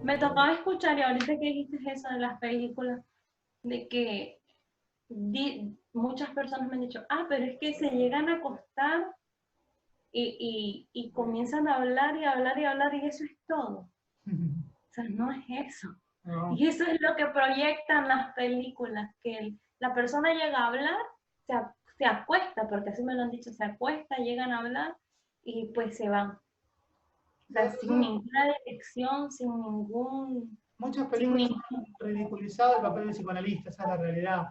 Me tocaba escuchar, y ahorita que dijiste eso de las películas, de que muchas personas me han dicho, pero es que se llegan a acostar y comienzan a hablar y hablar y hablar y eso es todo. O sea, no es eso. No, Y eso es lo que proyectan las películas, que la persona llega a hablar, se, se acuesta, porque así me lo han dicho, se acuesta, llegan a hablar y pues se van. O sea, sin ninguna dirección, muchas sin películas ningún, han ridiculizado el papel del psicoanalista, esa es la realidad.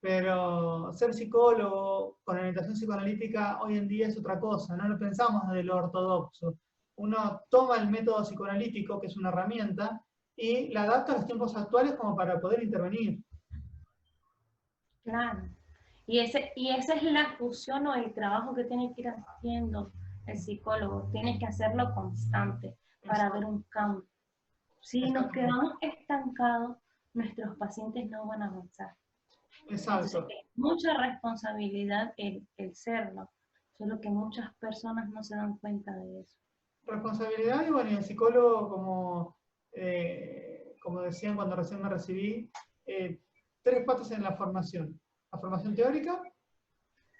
Pero ser psicólogo con orientación psicoanalítica hoy en día es otra cosa, no lo pensamos desde lo ortodoxo. Uno toma el método psicoanalítico, que es una herramienta, y la adapta a los tiempos actuales como para poder intervenir. claro. Y esa es la fusión o el trabajo que tiene que ir haciendo el psicólogo. Tiene que hacerlo constante para ver un cambio. Si nos Exactamente. quedamos estancados, nuestros pacientes no van a avanzar. Entonces, Exacto. es mucha responsabilidad el serlo, solo que muchas personas no se dan cuenta de eso. Responsabilidad y bueno, y el psicólogo, como decían cuando recién me recibí, tres patas en la formación. La formación teórica,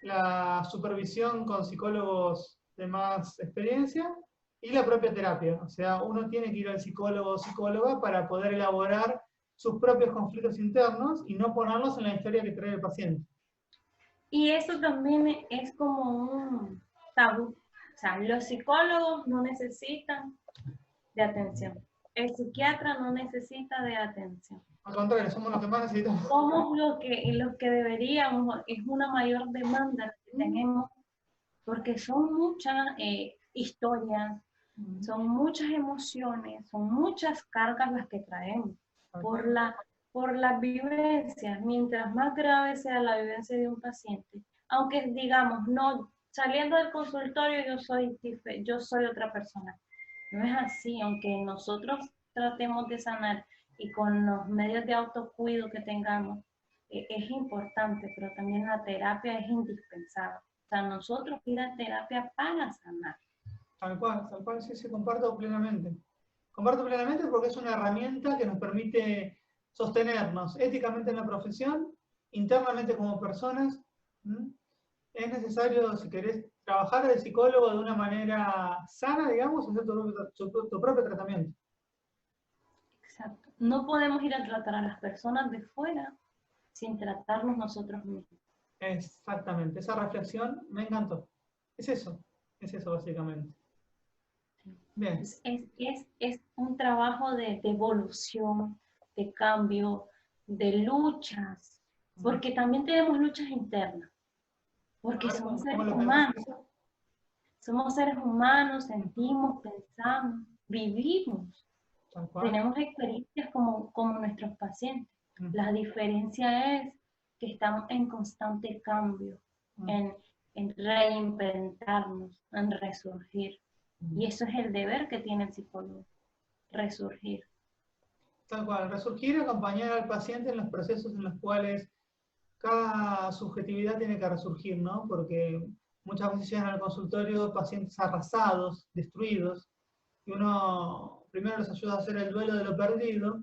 la supervisión con psicólogos de más experiencia y la propia terapia. O sea, uno tiene que ir al psicólogo o psicóloga para poder elaborar sus propios conflictos internos y no ponerlos en la historia que trae el paciente. Y eso también es como un tabú. O sea, los psicólogos no necesitan de atención. El psiquiatra no necesita de atención. Al contrario, somos los que más necesitamos. Somos lo que deberíamos, es una mayor demanda que tenemos, porque son muchas historias, son muchas emociones, son muchas cargas las que traemos por por las vivencias. Mientras más grave sea la vivencia de un paciente, aunque digamos, no, saliendo del consultorio yo soy otra persona. No es así, aunque nosotros tratemos de sanar y con los medios de autocuido que tengamos, es importante, pero también la terapia es indispensable. O sea, nosotros ir a terapia para sanar. Tal cual, sí, sí, comparto plenamente. Comparto plenamente porque es una herramienta que nos permite sostenernos éticamente en la profesión, internamente como personas. ¿Mm? Es necesario, si querés trabajar de psicólogo de una manera sana, digamos, hacer tu propio tratamiento. Exacto. No podemos ir a tratar a las personas de fuera sin tratarnos nosotros mismos. Exactamente, esa reflexión me encantó. Es eso básicamente. Bien. Entonces, es un trabajo de evolución, de cambio, de luchas, porque también tenemos luchas internas, A porque ver, ¿cómo seres lo pensás humanos, eso? somos seres humanos, sentimos, pensamos, vivimos, Tal cual. tenemos experiencias como nuestros pacientes. La Ujú, diferencia es que estamos en constante cambio, ujú, en, en reinventarnos, en resurgir. ujú. Y eso es el deber que tiene el psicólogo, resurgir. Tal cual, resurgir y acompañar al paciente en los procesos en los cuales cada subjetividad tiene que resurgir, ¿no? Porque muchas veces llegan al consultorio pacientes arrasados, destruidos, y uno primero les ayuda a hacer el duelo de lo perdido,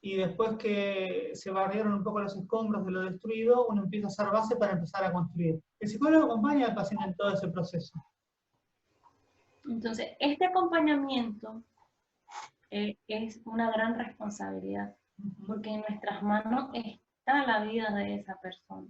y después que se barrieron un poco los escombros de lo destruido, uno empieza a hacer base para empezar a construir. El psicólogo acompaña al paciente en todo ese proceso. Entonces, este acompañamiento es una gran responsabilidad, Ujú. porque en nuestras manos está la vida de esa persona.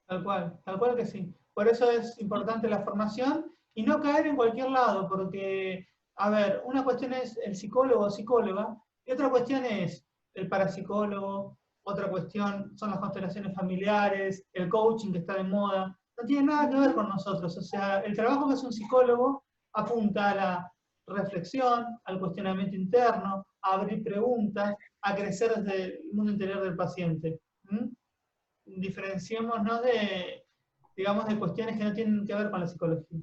Tal cual que sí. Por eso es importante la formación y no caer en cualquier lado, porque, a ver, una cuestión es el psicólogo o psicóloga y otra cuestión es el parapsicólogo, otra cuestión son las constelaciones familiares, el coaching que está de moda. No tiene nada que ver con nosotros. O sea, el trabajo que hace un psicólogo apunta a la reflexión, al cuestionamiento interno, a abrir preguntas, a crecer desde el mundo interior del paciente. ¿Mm? Diferenciémonos de, digamos, de cuestiones que no tienen que ver con la psicología.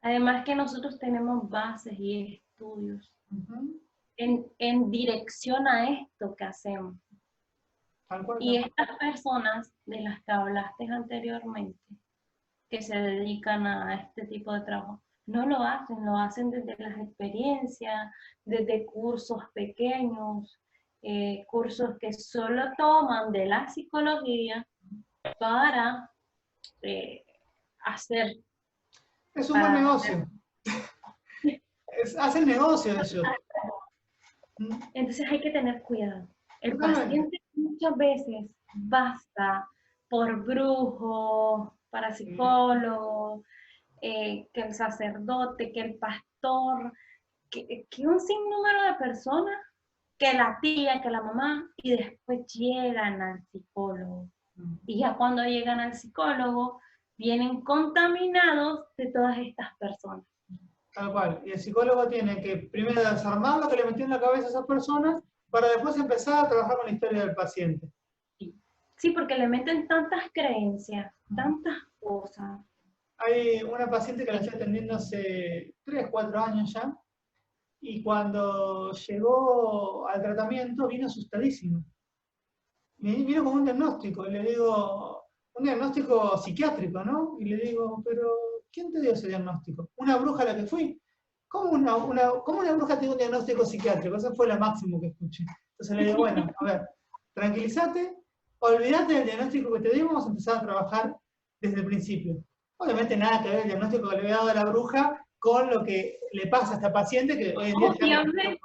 Además que nosotros tenemos bases y estudios Ujú. en dirección a esto que hacemos. Tal cual, Y tal cual. estas personas de las que hablaste anteriormente, que se dedican a este tipo de trabajo, no lo hacen desde las experiencias, desde cursos pequeños, cursos que solo toman de la psicología para eh, hacer, Es un buen para hacer. negocio. Hacen negocio ellos. Entonces hay que tener cuidado. El Totalmente. paciente muchas veces basta por brujo, parapsicólogo, que el sacerdote, que el pastor, que un sinnúmero de personas, que la tía, que la mamá, y después llegan al psicólogo. Y ya cuando llegan al psicólogo, vienen contaminados de todas estas personas. Tal cual. Y el psicólogo tiene que primero desarmar lo que le metió en la cabeza a esas personas para después empezar a trabajar con la historia del paciente. Sí, porque le meten tantas creencias, tantas cosas. Hay una paciente que la estoy atendiendo hace 3, 4 años ya, y cuando llegó al tratamiento vino asustadísima. Vino con un diagnóstico, y le digo, un diagnóstico psiquiátrico, ¿no? Y le digo, pero ¿quién te dio ese diagnóstico? ¿Una bruja a la que fui? ¿Cómo una bruja tiene un diagnóstico psiquiátrico? Eso fue lo máximo que escuché. Entonces le digo, bueno, a ver, tranquilízate, olvídate del diagnóstico que te dimos, vamos a empezar a trabajar desde el principio. Obviamente nada que ver el diagnóstico que le había dado a la bruja con lo que le pasa a esta paciente que hoy en día ya Obviamente,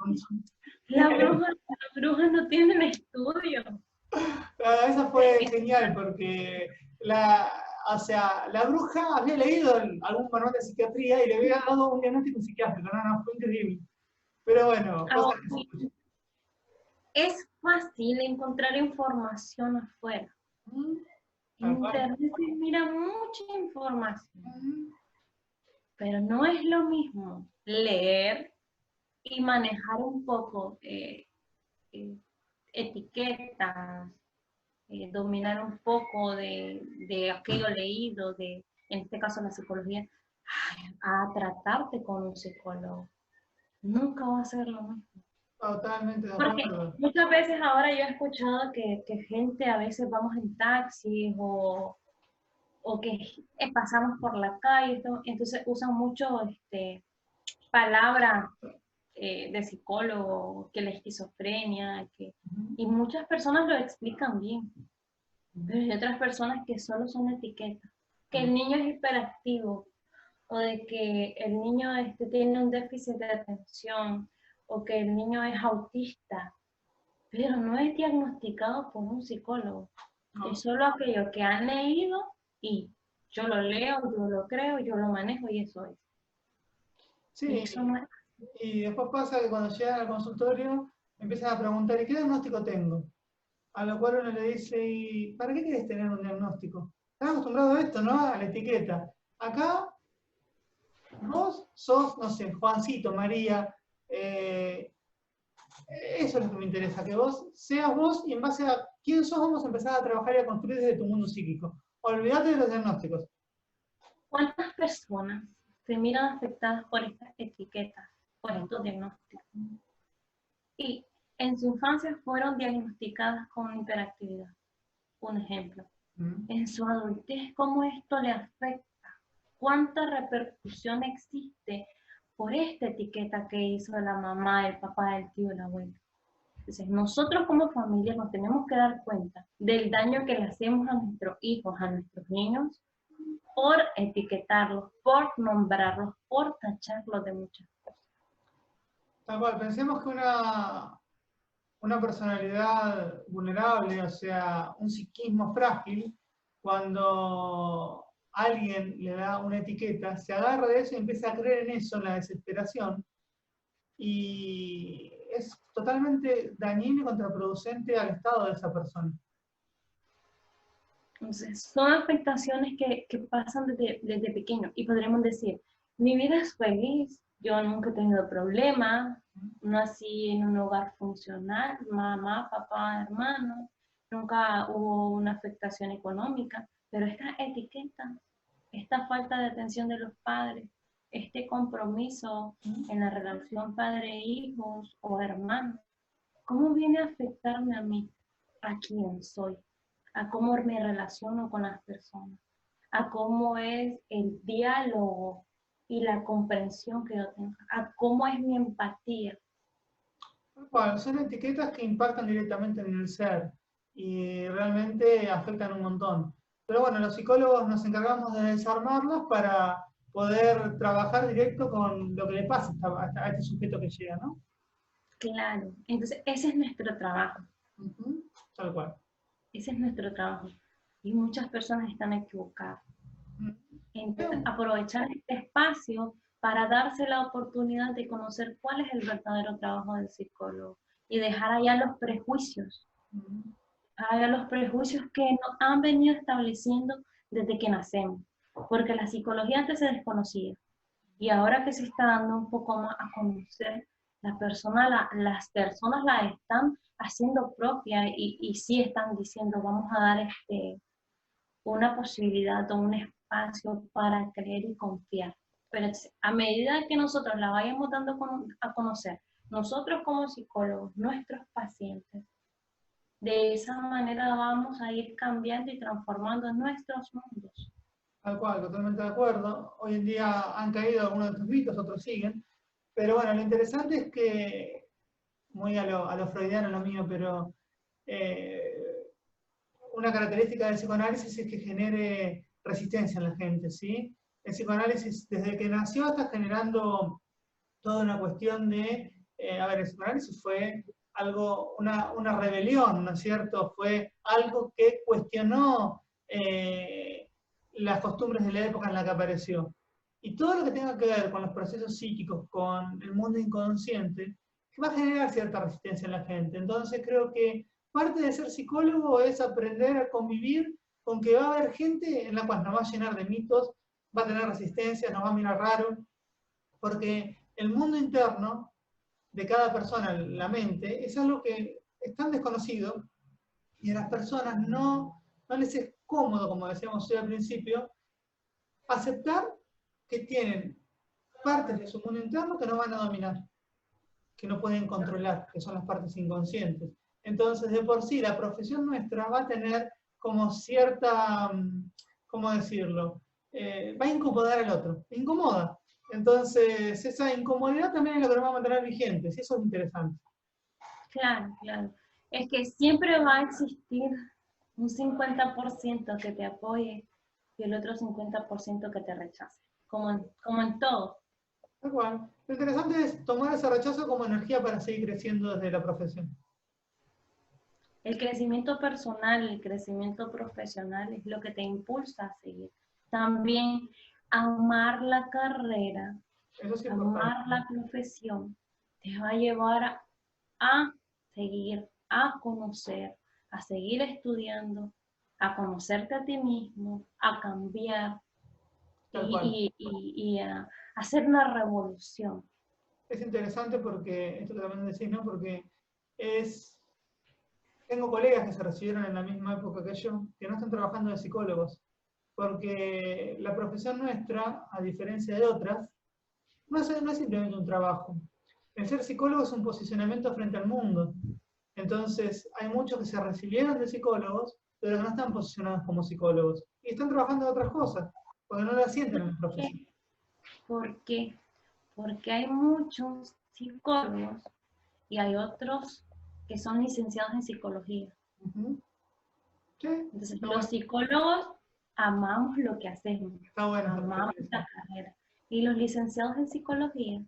las brujas no tienen estudio. Esa fue genial porque la bruja había leído algún manual de psiquiatría y le había dado un diagnóstico psiquiátrico, no, fue increíble. Pero bueno, cosas que se escuchan. Es fácil encontrar información afuera. En internet se mira mucha información, pero no es lo mismo leer y manejar un poco etiquetas, dominar un poco de aquello leído, en este caso la psicología, a tratarte con un psicólogo. Nunca va a ser lo mismo. Totalmente de Porque acuerdo. muchas veces ahora yo he escuchado que gente, a veces vamos en taxis o que pasamos por la calle, entonces usan mucho palabras de psicólogo, que la esquizofrenia, y muchas personas lo explican bien, pero hay otras personas que solo son etiquetas, que el niño es hiperactivo, o de que el niño tiene un déficit de atención, o que el niño es autista, pero no es diagnosticado por un psicólogo. No. Es solo aquello que han leído y yo lo leo, yo lo creo, yo lo manejo y eso es. Y Sí, eso no es. y después pasa que cuando llegan al consultorio empiezan a preguntar, ¿y qué diagnóstico tengo? A lo cual uno le dice, ¿y para qué quieres tener un diagnóstico? Estás acostumbrado a esto, ¿no? A la etiqueta. Acá vos sos, no sé, Juancito, María, eso es lo que me interesa, que vos seas vos y en base a quién sos vamos a empezar a trabajar y a construir desde tu mundo psíquico. Olvídate de los diagnósticos. ¿Cuántas personas se miran afectadas por estas etiquetas, por estos diagnósticos? Y en su infancia fueron diagnosticadas con hiperactividad, un ejemplo. En su adultez, ¿cómo esto le afecta? ¿Cuánta repercusión existe por esta etiqueta que hizo la mamá, el papá, el tío, el abuelo? Entonces, nosotros como familia nos tenemos que dar cuenta del daño que le hacemos a nuestros hijos, a nuestros niños, por etiquetarlos, por nombrarlos, por tacharlos de muchas cosas. Tal cual, pensemos que una personalidad vulnerable, o sea, un psiquismo frágil, cuando alguien le da una etiqueta, se agarra de eso y empieza a creer en eso, en la desesperación, y es totalmente dañino y contraproducente al estado de esa persona. Entonces, son afectaciones que pasan desde pequeño y podremos decir, mi vida es feliz, yo nunca he tenido problemas, nací en un hogar funcional, mamá, papá, hermano, nunca hubo una afectación económica, pero esta etiqueta, esta falta de atención de los padres, este compromiso en la relación padre-hijos o hermanos, ¿cómo viene a afectarme a mí, a quién soy? A cómo me relaciono con las personas, a cómo es el diálogo y la comprensión que yo tengo, a cómo es mi empatía. Bueno, son etiquetas que impactan directamente en el ser y realmente afectan un montón. Pero bueno, los psicólogos nos encargamos de desarmarlas para poder trabajar directo con lo que le pasa a este sujeto que llega, ¿no? Claro, entonces ese es nuestro trabajo, Ujú, tal cual. ese es nuestro trabajo. Y muchas personas están equivocadas. Entonces, Ujú. aprovechar este espacio para darse la oportunidad de conocer cuál es el verdadero trabajo del psicólogo y dejar allá los prejuicios, que nos han venido estableciendo desde que nacemos, porque la psicología antes se desconocía y ahora que se está dando un poco más a conocer, las personas la están haciendo propia y sí están diciendo vamos a dar una posibilidad o un espacio para creer y confiar. Pero a medida que nosotros la vayamos dando a conocer, nosotros como psicólogos, nuestros pacientes, de esa manera vamos a ir cambiando y transformando nuestros mundos. Tal cual, totalmente de acuerdo. Hoy en día han caído algunos de estos mitos, otros siguen. Pero bueno, lo interesante es que, muy a lo freudiano lo mío, pero eh, una característica del psicoanálisis es que genere resistencia en la gente, ¿sí? El psicoanálisis, desde que nació, está generando toda una cuestión de, a ver, el psicoanálisis fue algo, una rebelión, ¿no es cierto? Fue algo que cuestionó las costumbres de la época en la que apareció. Y todo lo que tenga que ver con los procesos psíquicos, con el mundo inconsciente, va a generar cierta resistencia en la gente. Entonces creo que parte de ser psicólogo es aprender a convivir con que va a haber gente en la cual nos va a llenar de mitos, va a tener resistencia, nos va a mirar raro, porque el mundo interno de cada persona, la mente, es algo que es tan desconocido y a las personas no les es cómodo, como decíamos hoy al principio, aceptar que tienen partes de su mundo interno que no van a dominar, que no pueden controlar, que son las partes inconscientes. Entonces, de por sí, la profesión nuestra va a tener como cierta, ¿cómo decirlo? Va a incomodar al otro, incomoda. Entonces, esa incomodidad también es lo que nos va a mantener vigentes, y eso es interesante. Claro, claro. Es que siempre va a existir un 50% que te apoye y el otro 50% que te rechace, como en todo. Tal cual. Lo interesante es tomar ese rechazo como energía para seguir creciendo desde la profesión. El crecimiento personal, el crecimiento profesional es lo que te impulsa a seguir. También amar la carrera, Eso es importante. amar la profesión, te va a llevar a seguir, a conocer, a seguir estudiando, a conocerte a ti mismo, a cambiar Tal cual. y a hacer una revolución. Es interesante porque, esto que también decís, ¿no? Porque es, tengo colegas que se recibieron en la misma época que yo, que no están trabajando de psicólogos, porque la profesión nuestra, a diferencia de otras, no es simplemente un trabajo. El ser psicólogo es un posicionamiento frente al mundo. Entonces, hay muchos que se recibieron de psicólogos, pero que no están posicionados como psicólogos. Y están trabajando de otras cosas, porque no la sienten en la ¿Por profesión. qué? ¿Por qué? Porque hay muchos psicólogos y hay otros que son licenciados en psicología. Ujú. Sí, Entonces, está los bueno. psicólogos amamos lo que hacemos, Está bueno esa amamos la característica. carrera. Y los licenciados en psicología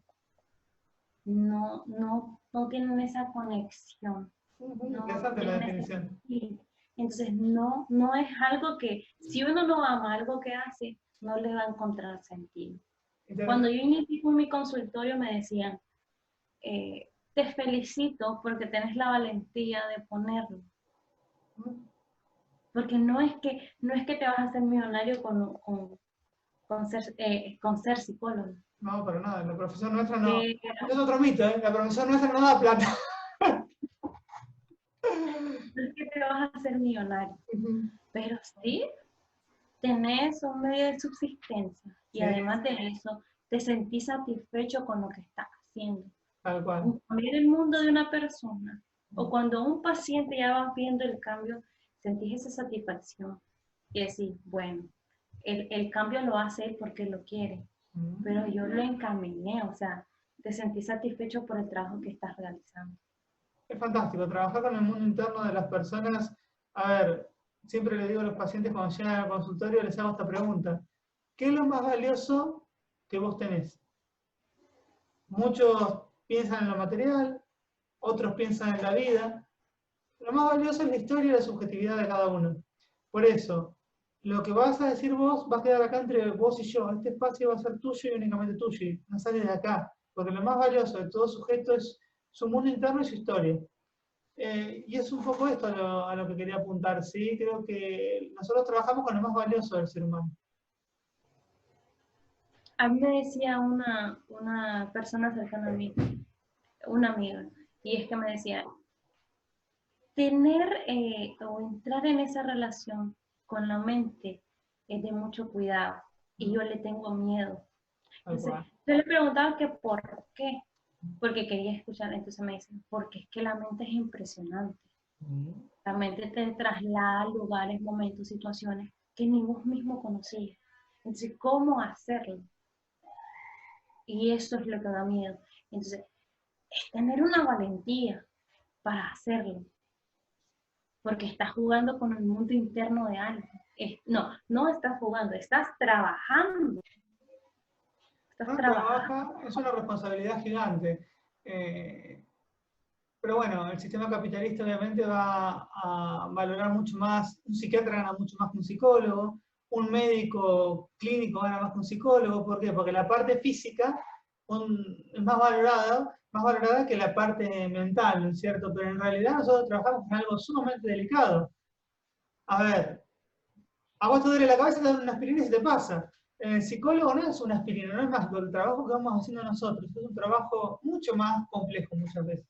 no tienen esa conexión, Ujú, no interesante la tienen ese definición. feeling. Entonces, no es algo que, si uno no ama algo que hace, no le va a encontrar sentido. Cuando Interesante. yo inicié con mi consultorio me decían, te felicito porque tenés la valentía de ponerlo. Porque no es que te vas a hacer millonario con ser psicólogo. No, para nada. La profesión nuestra no. Pero Es otro mito, ¿eh? La profesión nuestra no da plata. no es que te vas a hacer millonario. Ujú. Pero sí tenés un medio de subsistencia y Sí, además de eso te sentís satisfecho con lo que estás haciendo. tal cual. Cambiar el mundo de una persona o cuando un paciente ya va viendo el cambio, sentís esa satisfacción y decís, bueno, el cambio lo hace él porque lo quiere. pero yo lo encaminé, o sea, te sentí satisfecho por el trabajo que estás realizando. Es fantástico, trabajar con el mundo interno de las personas. A ver, siempre le digo a los pacientes cuando llegan al consultorio, les hago esta pregunta. ¿Qué es lo más valioso que vos tenés? Muchos piensan en lo material, otros piensan en la vida. Lo más valioso es la historia y la subjetividad de cada uno. Por eso, lo que vas a decir vos va a quedar acá entre vos y yo. Este espacio va a ser tuyo y únicamente tuyo. No sale de acá. Porque lo más valioso de todo sujeto es su mundo interno y su historia. Y es un poco esto a lo que quería apuntar, ¿sí? Creo que nosotros trabajamos con lo más valioso del ser humano. A mí me decía una persona cercana a mí, una amiga, y es que me decía, tener o entrar en esa relación con la mente es de mucho cuidado y yo le tengo miedo. Tal Entonces, cual. yo le preguntaba que por qué, porque quería escuchar, entonces me dicen, porque es que la mente es impresionante. La mente te traslada a lugares, momentos, situaciones que ni vos mismo conocías. Entonces, ¿cómo hacerlo? Y eso es lo que da miedo. Entonces, es tener una valentía para hacerlo, porque estás jugando con el mundo interno de alguien. No, no estás jugando, estás trabajando. Estás Uno trabajando. trabaja, es una responsabilidad gigante. Eh, pero bueno, el sistema capitalista obviamente va a valorar mucho más, un psiquiatra gana mucho más que un psicólogo, un médico clínico gana más que un psicólogo. ¿Por qué? Porque la parte física es más valorada que la parte mental, ¿no es cierto? Pero en realidad nosotros trabajamos con algo sumamente delicado. A ver, a vos te duele la cabeza, te dan una aspirina y se te pasa. El psicólogo no es una aspirina, no es más el trabajo que vamos haciendo nosotros, es un trabajo mucho más complejo muchas veces.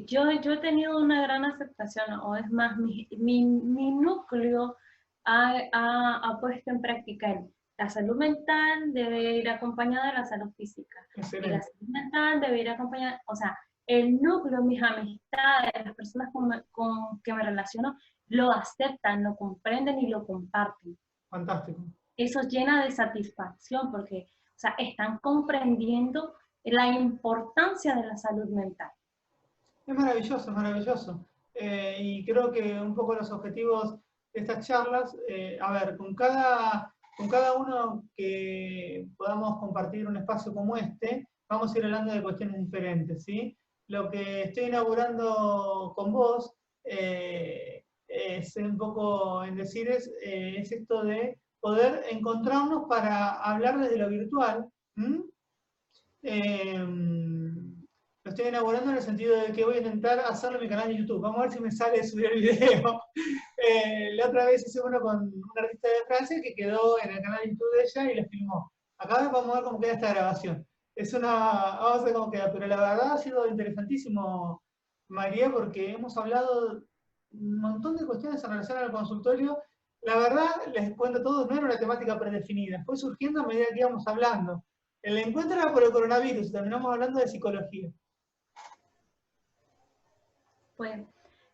Yo he tenido una gran aceptación, o es más, mi núcleo ha puesto en práctica la salud mental debe ir acompañada de la salud física. Y la Excelente. salud mental debe ir acompañada, o sea, el núcleo, mis amistades, las personas con que me relaciono, lo aceptan, lo comprenden y lo comparten. Fantástico. Eso llena de satisfacción porque, o sea, están comprendiendo la importancia de la salud mental. Es maravilloso, es maravilloso. Y creo que un poco los objetivos de estas charlas, a ver, con cada uno que podamos compartir un espacio como este, vamos a ir hablando de cuestiones diferentes, ¿sí? Lo que estoy inaugurando con vos es un poco en decir es esto de poder encontrarnos para hablar desde lo virtual. ¿M? Lo estoy inaugurando en el sentido de que voy a intentar hacerlo en mi canal de YouTube. Vamos a ver si me sale subir el video. La otra vez hice uno con una artista de Francia que quedó en el canal de YouTube de ella y lo filmó. Acá vamos a ver cómo queda esta grabación. Vamos a ver cómo queda, pero la verdad ha sido interesantísimo, María, porque hemos hablado un montón de cuestiones en relación al consultorio. La verdad, les cuento todo, no era una temática predefinida, fue surgiendo a medida que íbamos hablando. El encuentro era por el coronavirus y terminamos hablando de psicología. Pues,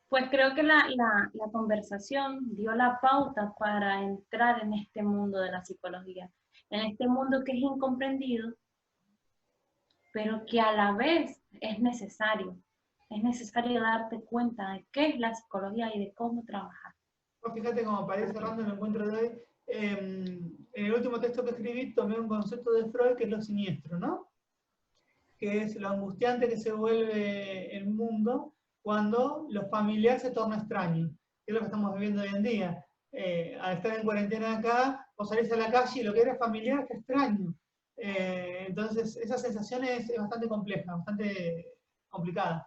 pues creo que la conversación dio la pauta para entrar en este mundo de la psicología, en este mundo que es incomprendido, pero que a la vez es necesario. Es necesario darte cuenta de qué es la psicología y de cómo trabajar. Pues fíjate como para ir cerrando el encuentro de hoy, en el último texto que escribí tomé un concepto de Freud que es lo siniestro, ¿no? Que es lo angustiante que se vuelve el mundo cuando lo familiar se torna extraño, que es lo que estamos viviendo hoy en día. Al estar en cuarentena acá, vos salís a la calle y lo que era familiar está extraño. Entonces, esa sensación es bastante compleja, bastante complicada.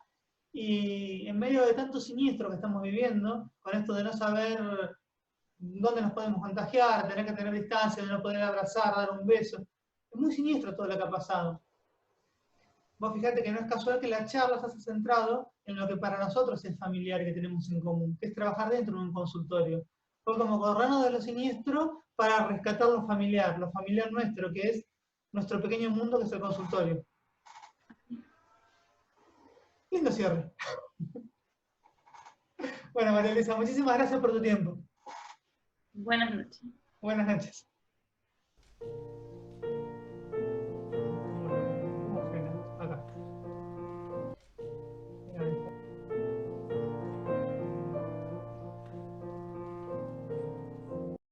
Y en medio de tanto siniestro que estamos viviendo, con esto de no saber dónde nos podemos contagiar, tener que tener distancia, de no poder abrazar, dar un beso, es muy siniestro todo lo que ha pasado. Vos fíjate que no es casual que la charla se haya centrado en lo que para nosotros es familiar que tenemos en común, que es trabajar dentro de un consultorio. Fue como corrernos de lo siniestro para rescatar lo familiar nuestro, que es nuestro pequeño mundo que es el consultorio. Lindo cierre. Bueno, María Luisa, muchísimas gracias por tu tiempo. Buenas noches. Buenas noches.